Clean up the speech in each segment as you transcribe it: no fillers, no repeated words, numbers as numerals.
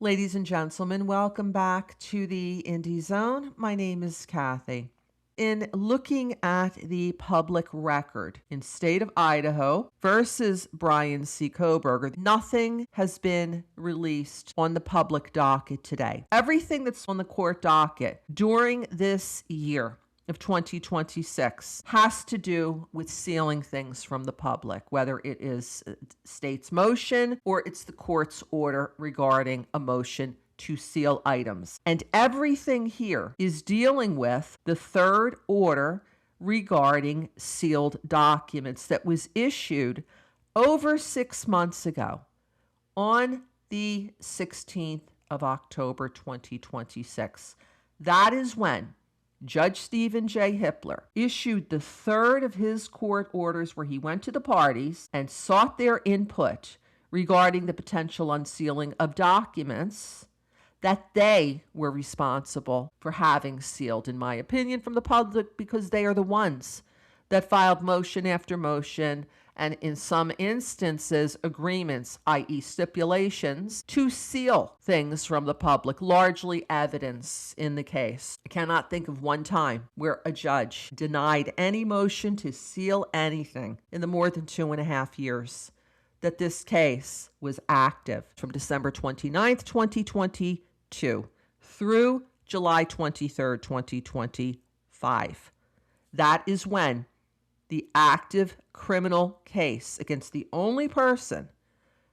Ladies and gentlemen, welcome back to the Indie Zone. My name is Kathy. In looking at the public record in state of Idaho versus Brian C. Kohberger, nothing has been released on the public docket today. Everything that's on the court docket during this year of 2026 has to do with sealing things from the public, whether it is state's motion or it's the court's order regarding a motion to seal items. And everything here is dealing with the third order regarding sealed documents that was issued over 6 months ago on the 16th of October 2026. That is when Judge Stephen J. Hippler issued the third of his court orders where he went to the parties and sought their input regarding the potential unsealing of documents that they were responsible for having sealed, in my opinion, from the public, because they are the ones that filed motion after motion and, in some instances, agreements, i.e. stipulations, to seal things from the public, largely evidence in the case. I cannot think of one time where a judge denied any motion to seal anything in the more than 2.5 years that this case was active, from December 29th, 2022 through July 23rd, 2025. That is when the active criminal case against the only person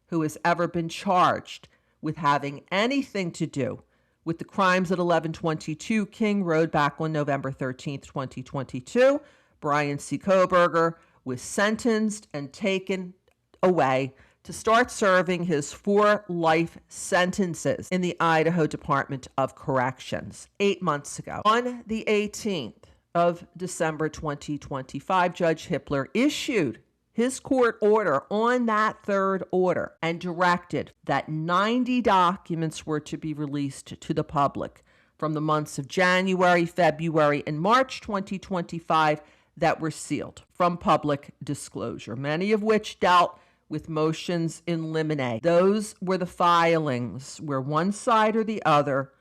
who has ever been charged with having anything to do with the crimes at 1122 King Road back on November 13th, 2022, Brian C. Kohberger, was sentenced and taken away to start serving his 4 life sentences in the Idaho Department of Corrections 8 months ago. On the 18th of December 2025, Judge Hippler issued his court order on that third order and directed that 90 documents were to be released to the public from the months of January, February, and March 2025 that were sealed from public disclosure, many of which dealt with motions in limine. Those were the filings where one side or the other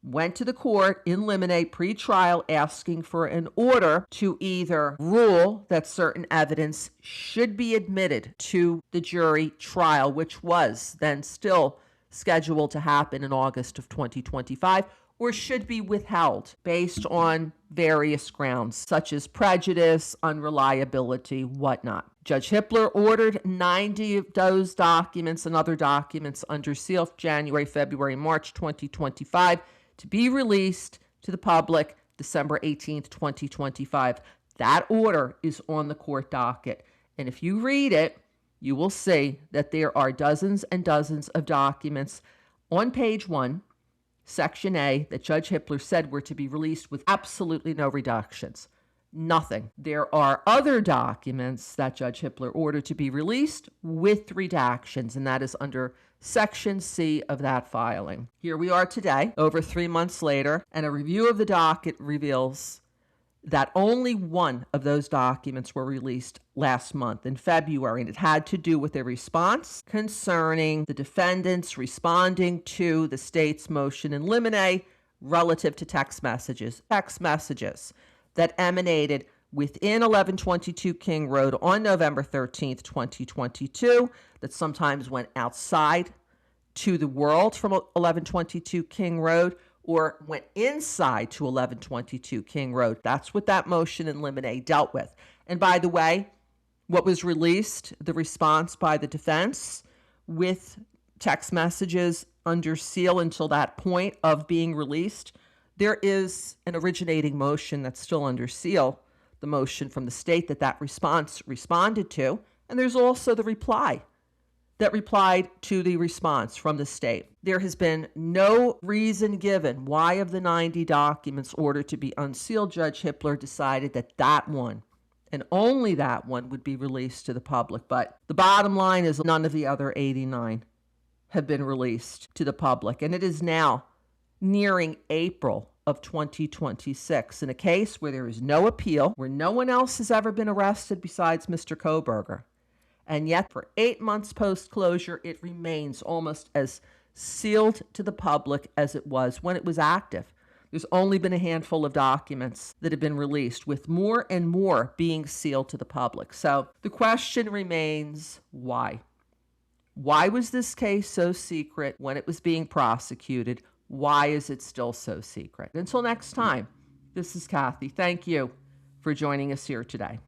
went to the court in limine pre-trial asking for an order to either rule that certain evidence should be admitted to the jury trial, which was then still scheduled to happen in August of 2025, or should be withheld based on various grounds, such as prejudice, unreliability, whatnot. Judge Hippler ordered 90 of those documents and other documents under seal January, February, March 2025 to be released to the public December 18th, 2025. That order is on the court docket. And if you read it, you will see that there are dozens and dozens of documents on page 1, Section A, that Judge Hippler said were to be released with absolutely no reductions. Nothing. There are other documents that Judge Hippler ordered to be released with redactions, and that is under Section C of that filing. Here we are today, over 3 months later, and a review of the docket reveals that only one of those documents were released last month in February, and it had to do with a response concerning the defendants responding to the state's motion in limine relative to text messages that emanated within 1122 King Road on November 13th, 2022, that sometimes went outside to the world from 1122 King Road, or went inside to 1122 King Road. That's what that motion in limine dealt with. And by the way, what was released, the response by the defense with text messages under seal until that point of being released, there is an originating motion that's still under seal, the motion from the state that response responded to, and there's also the reply that replied to the response from the state. There has been no reason given why of the 90 documents ordered to be unsealed, Judge Hippler decided that that one, and only that one, would be released to the public. But the bottom line is none of the other 89 have been released to the public. And it is now nearing April of 2026 in a case where there is no appeal, where no one else has ever been arrested besides Mr. Kohberger. And yet, for 8 months post-closure, it remains almost as sealed to the public as it was when it was active. There's only been a handful of documents that have been released, with more and more being sealed to the public. So the question remains, why? Why was this case so secret when it was being prosecuted? Why is it still so secret? Until next time, this is Kathy. Thank you for joining us here today.